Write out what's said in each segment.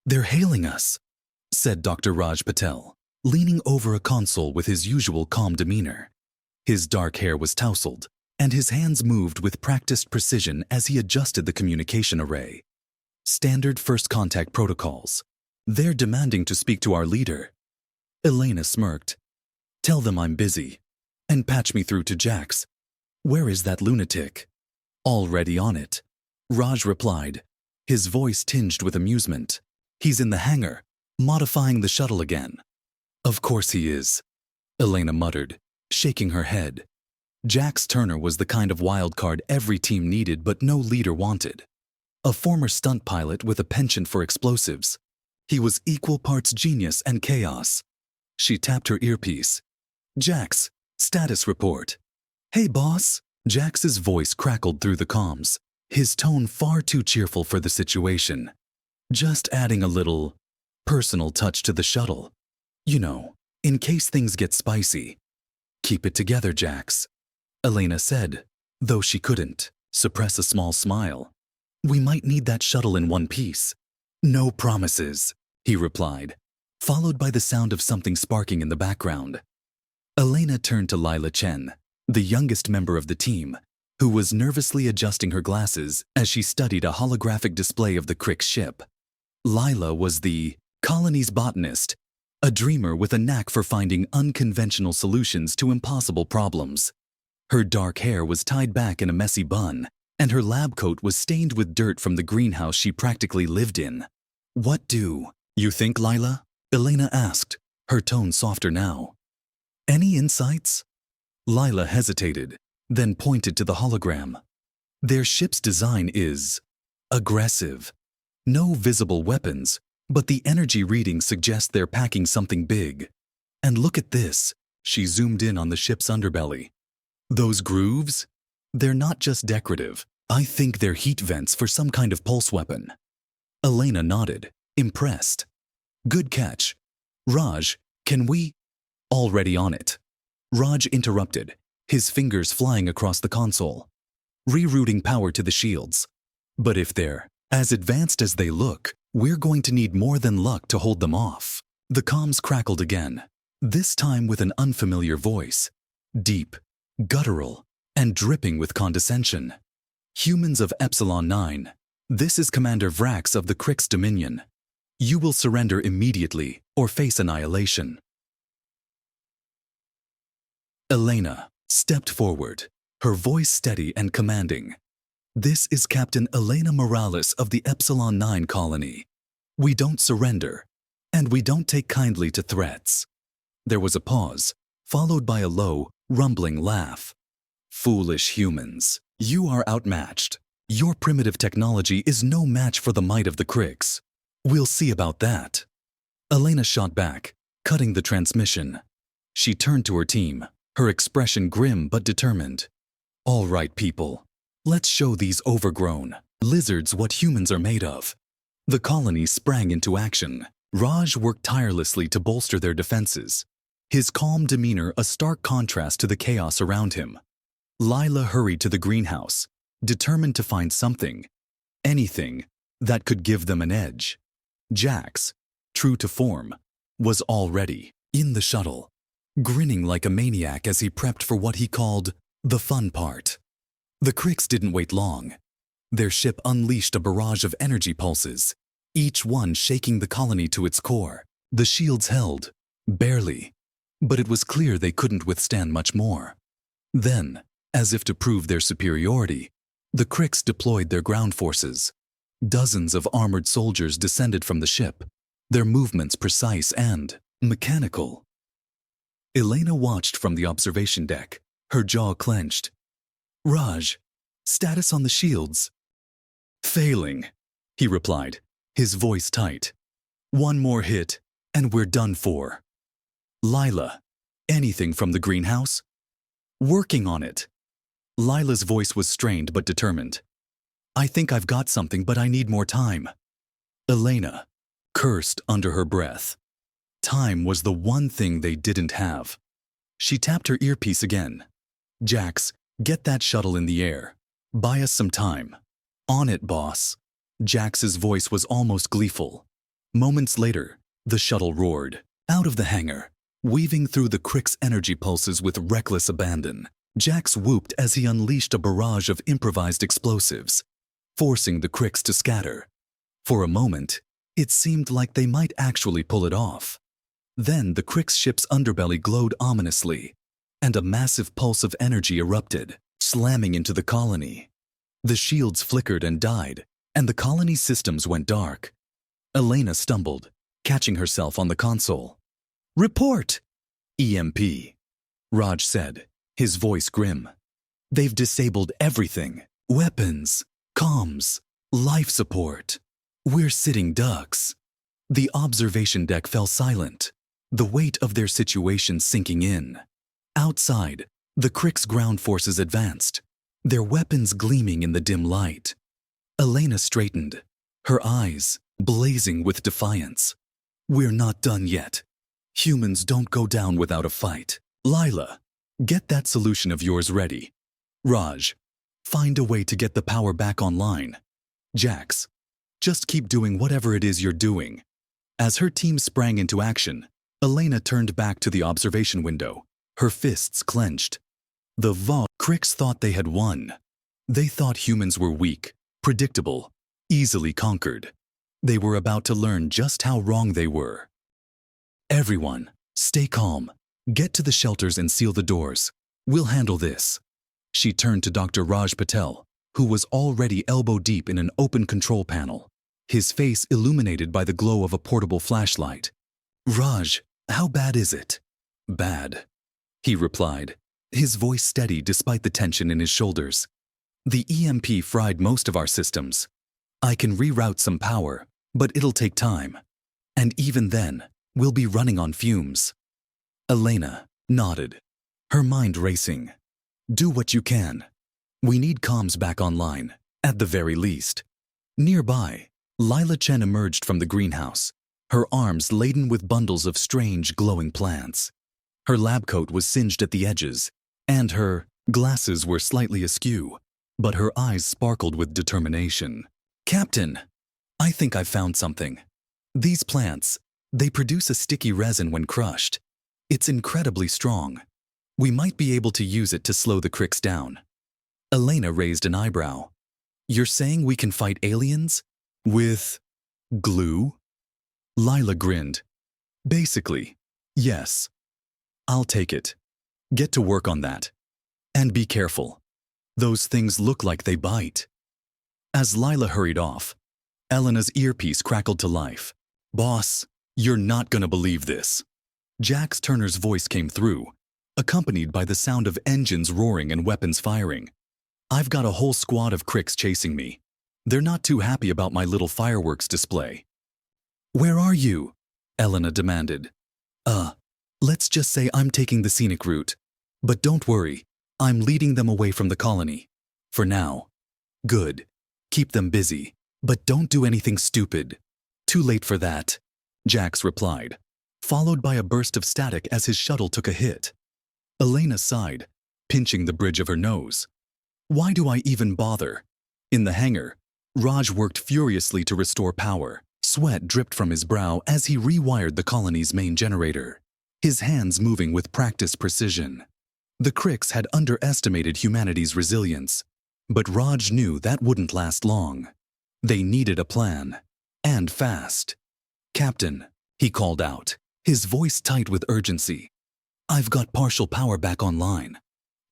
"They're hailing us," said Dr. Raj Patel, leaning over a console with his usual calm demeanor. His dark hair was tousled, and his hands moved with practiced precision as he adjusted the communication array. "Standard first contact protocols. They're demanding to speak to our leader." Elena smirked. "Tell them I'm busy. And patch me through to Jax. Where is that lunatic?" "Already on it," Raj replied, his voice tinged with amusement. "He's in the hangar, modifying the shuttle again." "Of course he is," Elena muttered, shaking her head. Jax Turner was the kind of wild card every team needed but no leader wanted. A former stunt pilot with a penchant for explosives. He was equal parts genius and chaos. She tapped her earpiece. "Jax, status report." "Hey, boss." Jax's voice crackled through the comms, his tone far too cheerful for the situation. "Just adding a little personal touch to the shuttle. You know, in case things get spicy." "Keep it together, Jax," Elena said, though she couldn't suppress a small smile. "We might need that shuttle in one piece." "No promises," he replied, followed by the sound of something sparking in the background. Elena turned to Lila Chen, the youngest member of the team, who was nervously adjusting her glasses as she studied a holographic display of the Crick's ship. Lila was the colony's botanist, a dreamer with a knack for finding unconventional solutions to impossible problems. Her dark hair was tied back in a messy bun, and her lab coat was stained with dirt from the greenhouse she practically lived in. "What do you think, Lila?" Elena asked, her tone softer now. "Any insights?" Lila hesitated, then pointed to the hologram. "Their ship's design is aggressive. No visible weapons, but the energy readings suggest they're packing something big. And look at this." She zoomed in on the ship's underbelly. "Those grooves? They're not just decorative. I think they're heat vents for some kind of pulse weapon." Elena nodded, impressed. "Good catch. Raj, can we—" "Already on it," Raj interrupted, his fingers flying across the console. "Rerouting power to the shields. But if they're as advanced as they look, we're going to need more than luck to hold them off." The comms crackled again, this time with an unfamiliar voice. Deep, guttural, and dripping with condescension. "Humans of Epsilon 9, this is Commander Vrax of the Crick's Dominion. You will surrender immediately or face annihilation." Elena stepped forward, her voice steady and commanding. "This is Captain Elena Morales of the Epsilon 9 colony. We don't surrender, and we don't take kindly to threats." There was a pause, followed by a low, rumbling laugh. "Foolish humans, you are outmatched. Your primitive technology is no match for the might of the Cricks. We'll see about that." Elena shot back, cutting the transmission. She turned to her team, her expression grim but determined. "All right, people. Let's show these overgrown lizards what humans are made of." The colony sprang into action. Raj worked tirelessly to bolster their defenses, his calm demeanor a stark contrast to the chaos around him. Lila hurried to the greenhouse, determined to find something, anything, that could give them an edge. Jax, true to form, was already in the shuttle, grinning like a maniac as he prepped for what he called the fun part. The Cricks didn't wait long. Their ship unleashed a barrage of energy pulses, each one shaking the colony to its core. The shields held, barely, but it was clear they couldn't withstand much more. Then, as if to prove their superiority, the Cricks deployed their ground forces. Dozens of armored soldiers descended from the ship, their movements precise and mechanical. Elena watched from the observation deck, her jaw clenched. "Raj, status on the shields?" "Failing," he replied, his voice tight. "One more hit, and we're done for." "Lila, anything from the greenhouse?" "Working on it." Lila's voice was strained but determined. "I think I've got something, but I need more time." Elena cursed under her breath. Time was the one thing they didn't have. She tapped her earpiece again. "Jax, get that shuttle in the air. Buy us some time." "On it, boss." Jax's voice was almost gleeful. Moments later, the shuttle roared out of the hangar, weaving through the Crick's energy pulses with reckless abandon. Jax whooped as he unleashed a barrage of improvised explosives, forcing the Cricks to scatter. For a moment, it seemed like they might actually pull it off. Then the Crick's ship's underbelly glowed ominously, and a massive pulse of energy erupted, slamming into the colony. The shields flickered and died, and the colony's systems went dark. Elena stumbled, catching herself on the console. "Report!" "EMP," Raj said, his voice grim. "They've disabled everything. Weapons, comms, life support. We're sitting ducks." The observation deck fell silent, the weight of their situation sinking in. Outside, the Crick's ground forces advanced, their weapons gleaming in the dim light. Elena straightened, her eyes blazing with defiance. "We're not done yet. Humans don't go down without a fight. Lila, get that solution of yours ready. Raj, find a way to get the power back online. Jax, just keep doing whatever it is you're doing." As her team sprang into action, Elena turned back to the observation window, her fists clenched. The Cricks thought they had won. They thought humans were weak, predictable, easily conquered. They were about to learn just how wrong they were. "Everyone, stay calm. Get to the shelters and seal the doors. We'll handle this." She turned to Dr. Raj Patel, who was already elbow-deep in an open control panel, his face illuminated by the glow of a portable flashlight. "Raj, how bad is it?" "Bad," he replied, his voice steady despite the tension in his shoulders. "The EMP fried most of our systems. I can reroute some power, but it'll take time. And even then, we'll be running on fumes." Elena nodded, her mind racing. "Do what you can. We need comms back online, at the very least." Nearby, Lila Chen emerged from the greenhouse, her arms laden with bundles of strange glowing plants. Her lab coat was singed at the edges, and her glasses were slightly askew, but her eyes sparkled with determination. "Captain, I think I've found something. These plants, they produce a sticky resin when crushed. It's incredibly strong. We might be able to use it to slow the Cricks down." Elena raised an eyebrow. "You're saying we can fight aliens? With glue?" Lila grinned. "Basically, yes. I'll take it. Get to work on that. And be careful. Those things look like they bite." As Lila hurried off, Elena's earpiece crackled to life. "Boss, you're not gonna believe this." Jax Turner's voice came through, accompanied by the sound of engines roaring and weapons firing. "I've got a whole squad of Cricks chasing me. They're not too happy about my little fireworks display." "Where are you?" Elena demanded. Let's just say I'm taking the scenic route. But don't worry, I'm leading them away from the colony. For now." "Good. Keep them busy, but don't do anything stupid." "Too late for that," Jax replied, followed by a burst of static as his shuttle took a hit. Elena sighed, pinching the bridge of her nose. "Why do I even bother?" In the hangar, Raj worked furiously to restore power. Sweat dripped from his brow as he rewired the colony's main generator, his hands moving with practiced precision. The Cricks had underestimated humanity's resilience, but Raj knew that wouldn't last long. They needed a plan, and fast. "Captain," he called out, his voice tight with urgency. "I've got partial power back online.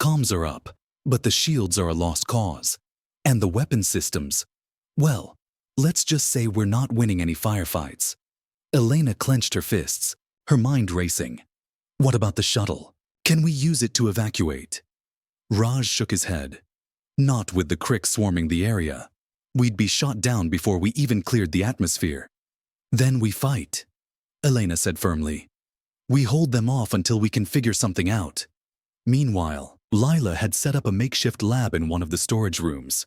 Comms are up, but the shields are a lost cause. And the weapon systems, well, let's just say we're not winning any firefights." Elena clenched her fists, her mind racing. "What about the shuttle? Can we use it to evacuate?" Raj shook his head. "Not with the Cricks swarming the area. We'd be shot down before we even cleared the atmosphere." "Then we fight," Elena said firmly. "We hold them off until we can figure something out." Meanwhile, Lila had set up a makeshift lab in one of the storage rooms.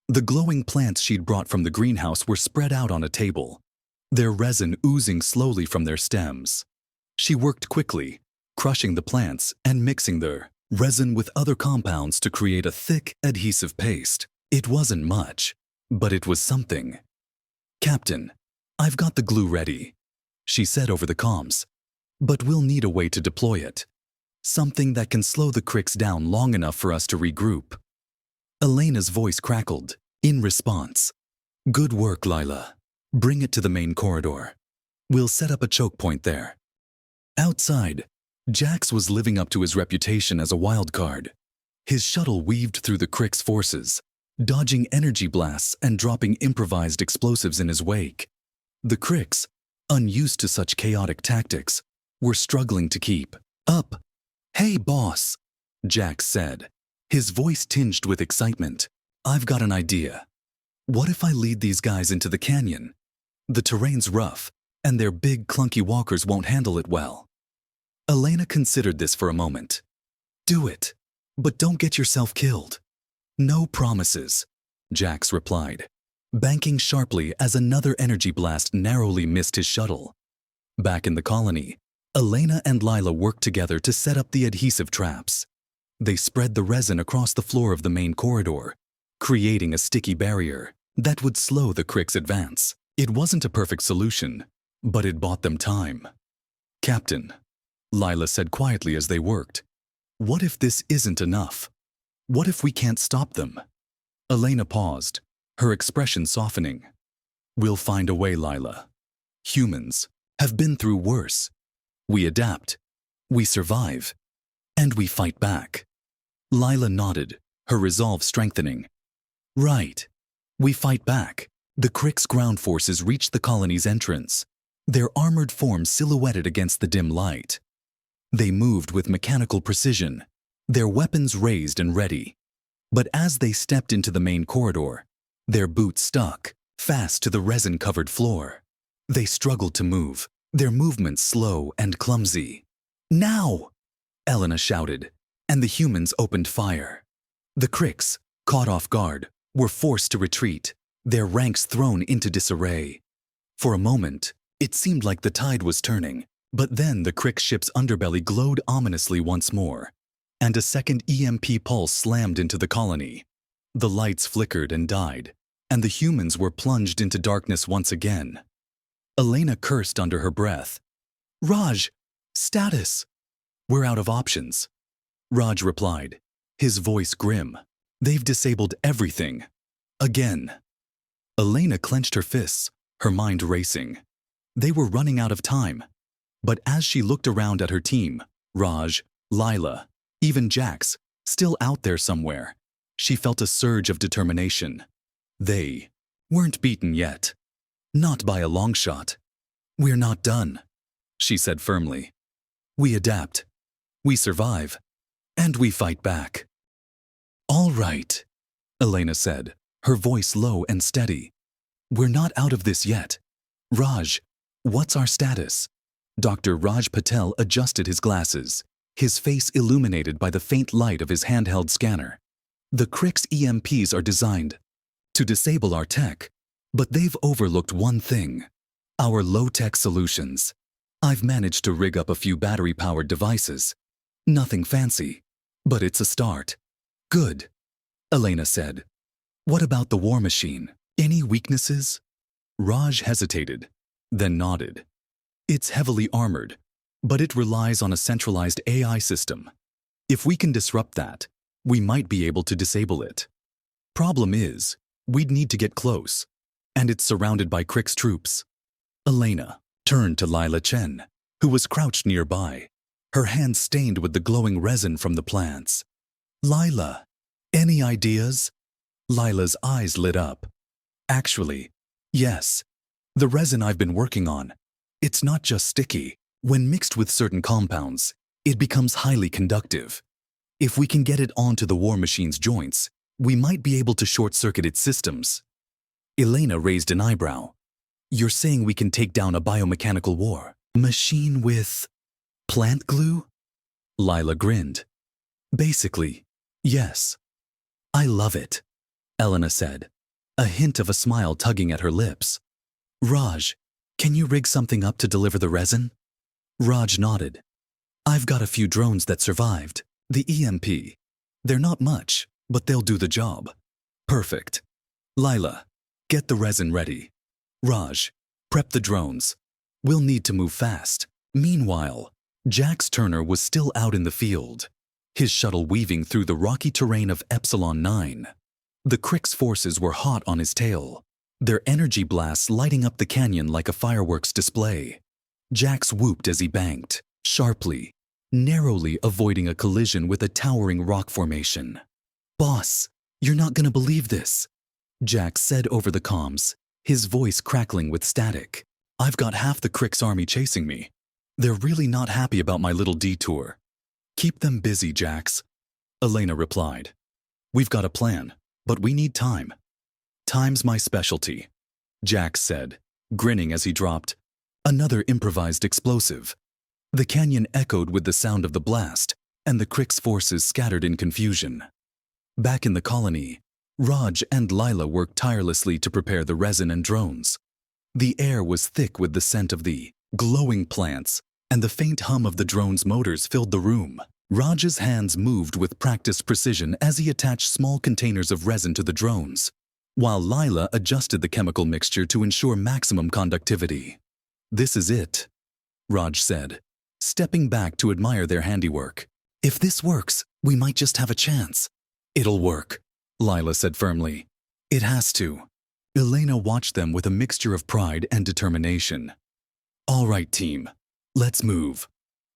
The glowing plants she'd brought from the greenhouse were spread out on a table, their resin oozing slowly from their stems. She worked quickly, crushing the plants and mixing the resin with other compounds to create a thick, adhesive paste. It wasn't much, but it was something. "Captain, I've got the glue ready, she said over the comms. But we'll need a way to deploy it. Something that can slow the cricks down long enough for us to regroup. Elena's voice crackled, in response. Good work, Lila. Bring it to the main corridor. We'll set up a choke point there. Outside, Jax was living up to his reputation as a wild card. His shuttle weaved through the cricks' forces, dodging energy blasts and dropping improvised explosives in his wake. The cricks, unused to such chaotic tactics, were struggling to keep up. Hey, boss, Jax said, his voice tinged with excitement. I've got an idea. What if I lead these guys into the canyon? The terrain's rough, and their big, clunky walkers won't handle it well. Elena considered this for a moment. Do it, but don't get yourself killed. No promises, Jax replied, banking sharply as another energy blast narrowly missed his shuttle. Back in the colony, Elena and Lila worked together to set up the adhesive traps. They spread the resin across the floor of the main corridor, creating a sticky barrier that would slow the cricks' advance. It wasn't a perfect solution, but it bought them time. Captain, Lila said quietly as they worked, what if this isn't enough? What if we can't stop them? Elena paused, her expression softening. We'll find a way, Lila. Humans have been through worse. We adapt, we survive, and we fight back. Lila nodded, her resolve strengthening. Right. We fight back. The cricks' ground forces reached the colony's entrance, their armored forms silhouetted against the dim light. They moved with mechanical precision, their weapons raised and ready. But as they stepped into the main corridor, their boots stuck fast to the resin-covered floor. They struggled to move, their movements slow and clumsy. Now! Elena shouted, and the humans opened fire. The cricks, caught off guard, were forced to retreat, their ranks thrown into disarray. For a moment, it seemed like the tide was turning, but then the crick ship's underbelly glowed ominously once more, and a second EMP pulse slammed into the colony. The lights flickered and died, and the humans were plunged into darkness once again. Elena cursed under her breath. Raj, status. We're out of options. Raj replied, his voice grim. They've disabled everything. Again. Elena clenched her fists, her mind racing. They were running out of time. But as she looked around at her team, Raj, Lila, even Jax, still out there somewhere, she felt a surge of determination. They weren't beaten yet. Not by a long shot. We're not done, she said firmly. We adapt. We survive. And we fight back. All right, Elena said, her voice low and steady. We're not out of this yet. Raj, what's our status? Dr. Raj Patel adjusted his glasses, his face illuminated by the faint light of his handheld scanner. The cricks' EMPs are designed to disable our tech, but they've overlooked one thing: our low-tech solutions. I've managed to rig up a few battery-powered devices. Nothing fancy, but it's a start. Good, Elena said. What about the war machine? Any weaknesses? Raj hesitated, then nodded. It's heavily armored, but it relies on a centralized AI system. If we can disrupt that, we might be able to disable it. Problem is, we'd need to get close, and it's surrounded by Crick's troops. Elena turned to Lila Chen, who was crouched nearby, her hands stained with the glowing resin from the plants. Lila, any ideas? Lila's eyes lit up. Actually, yes. The resin I've been working on. It's not just sticky. When mixed with certain compounds, it becomes highly conductive. If we can get it onto the war machine's joints, we might be able to short-circuit its systems. Elena raised an eyebrow. You're saying we can take down a biomechanical war machine with plant glue? Lila grinned. Basically, yes. I love it, Elena said, a hint of a smile tugging at her lips. Raj, can you rig something up to deliver the resin? Raj nodded. I've got a few drones that survived. The EMP. They're not much, but they'll do the job. Perfect. Lila, get the resin ready. Raj, Prep the drones. We'll need to move fast. Meanwhile, Jax Turner was still out in the field, his shuttle weaving through the rocky terrain of Epsilon 9. The Crick's forces were hot on his tail, their energy blasts lighting up the canyon like a fireworks display. Jax whooped as he banked, sharply, narrowly avoiding a collision with a towering rock formation. "Boss, you're not gonna believe this," Jax said over the comms, his voice crackling with static. "I've got half the Crick's army chasing me. They're really not happy about my little detour." "Keep them busy, Jax," Elena replied. "We've got a plan, but we need time." "Time's my specialty," Jax said, grinning as he dropped another improvised explosive. The canyon echoed with the sound of the blast, and the Crick's forces scattered in confusion. Back in the colony, Raj and Lila worked tirelessly to prepare the resin and drones. The air was thick with the scent of the glowing plants, and the faint hum of the drone's motors filled the room. Raj's hands moved with practiced precision as he attached small containers of resin to the drones, while Lila adjusted the chemical mixture to ensure maximum conductivity. "This is it," Raj said, stepping back to admire their handiwork. "If this works, we might just have a chance." "It'll work," Lila said firmly. "It has to." Elena watched them with a mixture of pride and determination. "All right, team, let's move."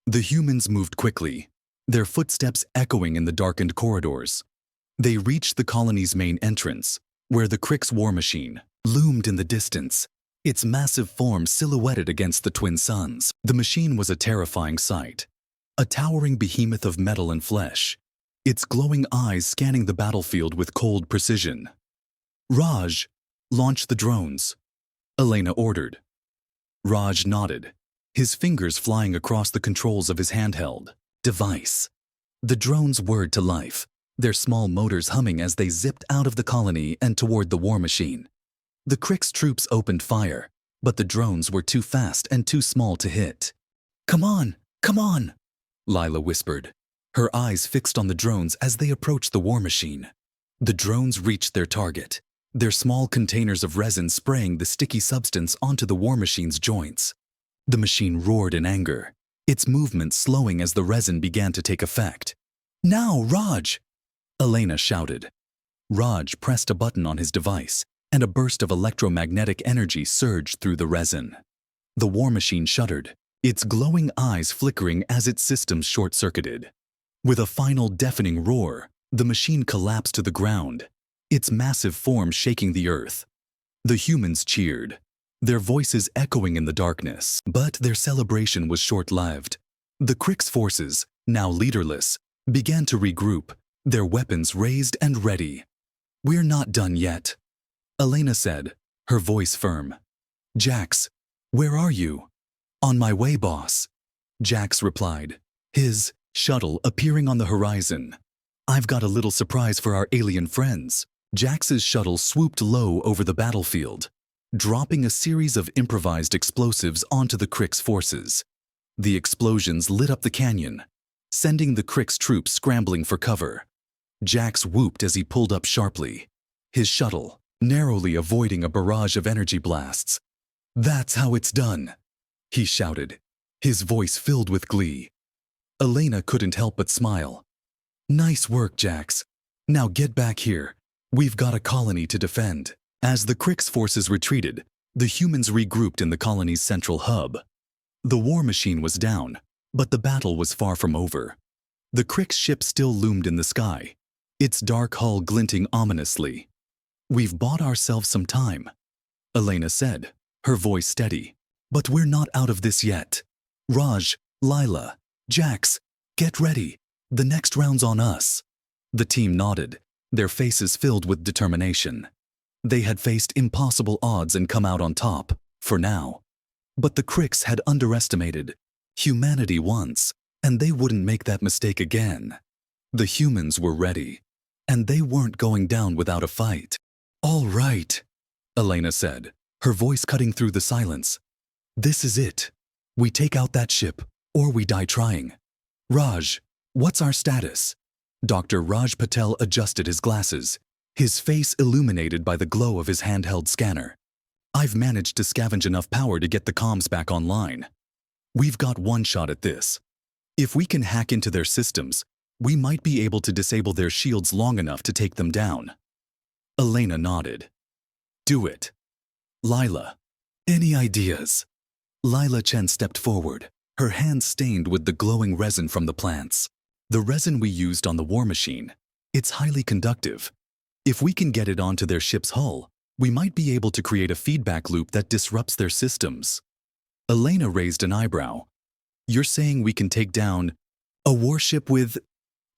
The humans moved quickly, their footsteps echoing in the darkened corridors. They reached the colony's main entrance, where the Crick's war machine loomed in the distance, its massive form silhouetted against the twin suns. The machine was a terrifying sight, a towering behemoth of metal and flesh, its glowing eyes scanning the battlefield with cold precision. "Raj, launch the drones," Elena ordered. Raj nodded, his fingers flying across the controls of his handheld device. The drones whirred to life, their small motors humming as they zipped out of the colony and toward the war machine. The Crick's troops opened fire, but the drones were too fast and too small to hit. Come on, Lila whispered, her eyes fixed on the drones as they approached the war machine. The drones reached their target, their small containers of resin spraying the sticky substance onto the war machine's joints. The machine roared in anger, its movement slowing as the resin began to take effect. "Now, Raj!" Elena shouted. Raj pressed a button on his device, and a burst of electromagnetic energy surged through the resin. The war machine shuddered, its glowing eyes flickering as its systems short-circuited. With a final deafening roar, the machine collapsed to the ground, its massive form shaking the earth. The humans cheered, their voices echoing in the darkness, but their celebration was short-lived. The Crick's forces, now leaderless, began to regroup, their weapons raised and ready. "We're not done yet," Elena said, her voice firm. "Jax, where are you?" "On my way, boss," Jax replied, his shuttle appearing on the horizon. "I've got a little surprise for our alien friends." Jax's shuttle swooped low over the battlefield, dropping a series of improvised explosives onto the Crick's forces. The explosions lit up the canyon, sending the Crick's troops scrambling for cover. Jax whooped as he pulled up sharply, his shuttle narrowly avoiding a barrage of energy blasts. "That's how it's done," he shouted, his voice filled with glee. Elena couldn't help but smile. "Nice work, Jax. Now get back here. We've got a colony to defend." As the Crick's forces retreated, the humans regrouped in the colony's central hub. The war machine was down, but the battle was far from over. The Crick's ship still loomed in the sky, its dark hull glinting ominously. "We've bought ourselves some time," Elena said, her voice steady. "But we're not out of this yet. Raj, Lila, Jax, get ready. The next round's on us." The team nodded, their faces filled with determination. They had faced impossible odds and come out on top, for now. But the Crick's had underestimated humanity once, and they wouldn't make that mistake again. The humans were ready, and they weren't going down without a fight. "All right," Elena said, her voice cutting through the silence. "This is it. We take out that ship, or we die trying. Raj, what's our status?" Dr. Raj Patel adjusted his glasses, his face illuminated by the glow of his handheld scanner. I've managed to scavenge enough power to get the comms back online. We've got one shot at this. If we can hack into their systems, we might be able to disable their shields long enough to take them down. Elena nodded. Do it. Lila, any ideas? Lila Chen stepped forward, her hands stained with the glowing resin from the plants. The resin we used on the war machine. It's highly conductive. If we can get it onto their ship's hull, we might be able to create a feedback loop that disrupts their systems. Elena raised an eyebrow. You're saying we can take down a warship with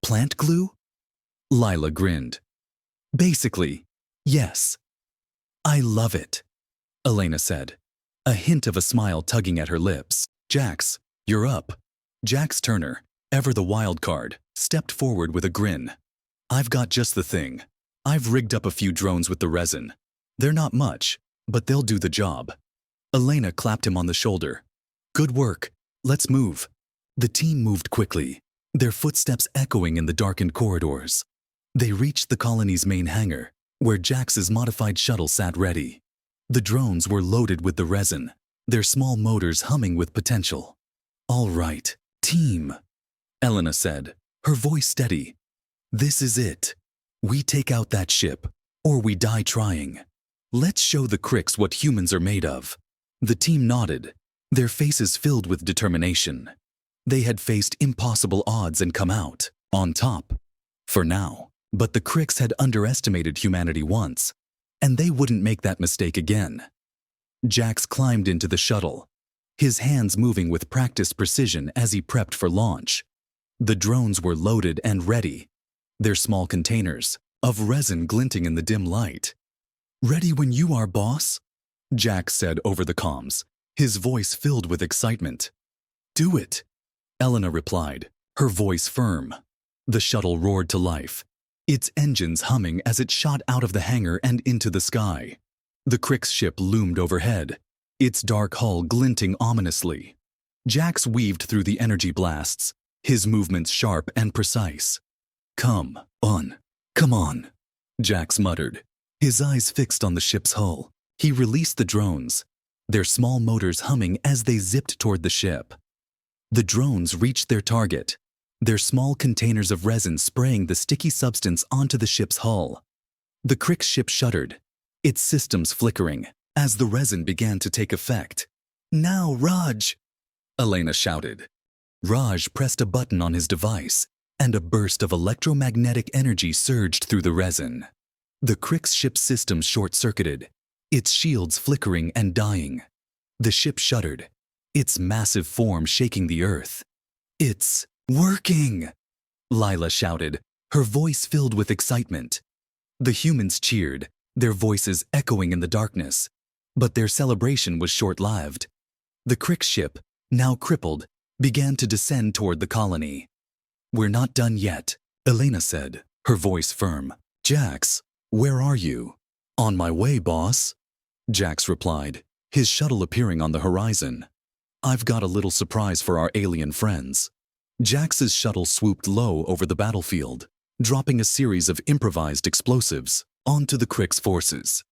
plant glue? Lila grinned. Basically, yes. I love it, Elena said, a hint of a smile tugging at her lips. Jax, you're up. Jax Turner, ever the wild card, stepped forward with a grin. I've got just the thing. I've rigged up a few drones with the resin. They're not much, but they'll do the job. Elena clapped him on the shoulder. Good work. Let's move. The team moved quickly, their footsteps echoing in the darkened corridors. They reached the colony's main hangar, where Jax's modified shuttle sat ready. The drones were loaded with the resin, their small motors humming with potential. All right, team, Elena said, her voice steady. This is it. We take out that ship, or we die trying. Let's show the Cricks what humans are made of. The team nodded, their faces filled with determination. They had faced impossible odds and come out on top. For now. But the Cricks had underestimated humanity once, and they wouldn't make that mistake again. Jax climbed into the shuttle, his hands moving with practiced precision as he prepped for launch. The drones were loaded and ready, their small containers of resin glinting in the dim light. Ready when you are, boss, Jax said over the comms, his voice filled with excitement. Do it, Elena replied, her voice firm. The shuttle roared to life, its engines humming as it shot out of the hangar and into the sky. The Cricks ship loomed overhead, its dark hull glinting ominously. Jax weaved through the energy blasts, his movements sharp and precise. Come on, Jax muttered, his eyes fixed on the ship's hull. He released the drones, their small motors humming as they zipped toward the ship. The drones reached their target, their small containers of resin spraying the sticky substance onto the ship's hull. The Cricks ship shuddered, its systems flickering, as the resin began to take effect. Now, Raj, Elena shouted. Raj pressed a button on his device, and a burst of electromagnetic energy surged through the resin. The Cricks ship's systems short-circuited, its shields flickering and dying. The ship shuddered, its massive form shaking the earth. It's working! Lila shouted, her voice filled with excitement. The humans cheered, their voices echoing in the darkness. But their celebration was short-lived. The Cricks ship, now crippled, began to descend toward the colony. We're not done yet, Elena said, her voice firm. Jax, where are you? On my way, boss, Jax replied, his shuttle appearing on the horizon. I've got a little surprise for our alien friends. Jax's shuttle swooped low over the battlefield, dropping a series of improvised explosives onto the Cricks forces.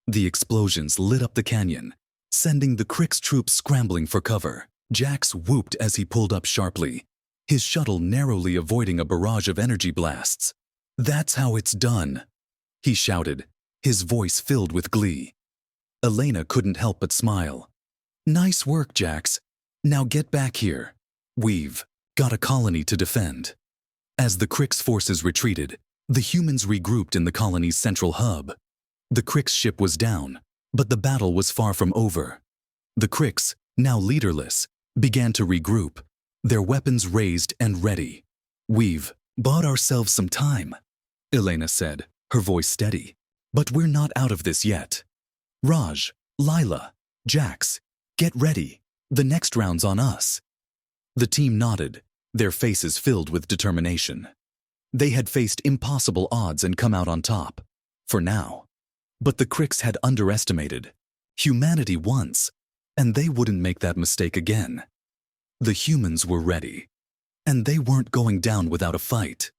The explosions lit up the canyon, sending the Cricks troops scrambling for cover. Jax whooped as he pulled up sharply, his shuttle narrowly avoiding a barrage of energy blasts. That's how it's done, he shouted, his voice filled with glee. Elena couldn't help but smile. Nice work, Jax. Now get back here. We've got a colony to defend. As the Cricks forces retreated, the humans regrouped in the colony's central hub. The Cricks ship was down, but the battle was far from over. The Cricks, now leaderless, began to regroup, their weapons raised and ready. We've bought ourselves some time, Elena said, her voice steady. But we're not out of this yet. Raj, Lila, Jax, get ready. The next round's on us. The team nodded, their faces filled with determination. They had faced impossible odds and come out on top, for now. But the Cricks had underestimated humanity once, and they wouldn't make that mistake again. The humans were ready, and they weren't going down without a fight.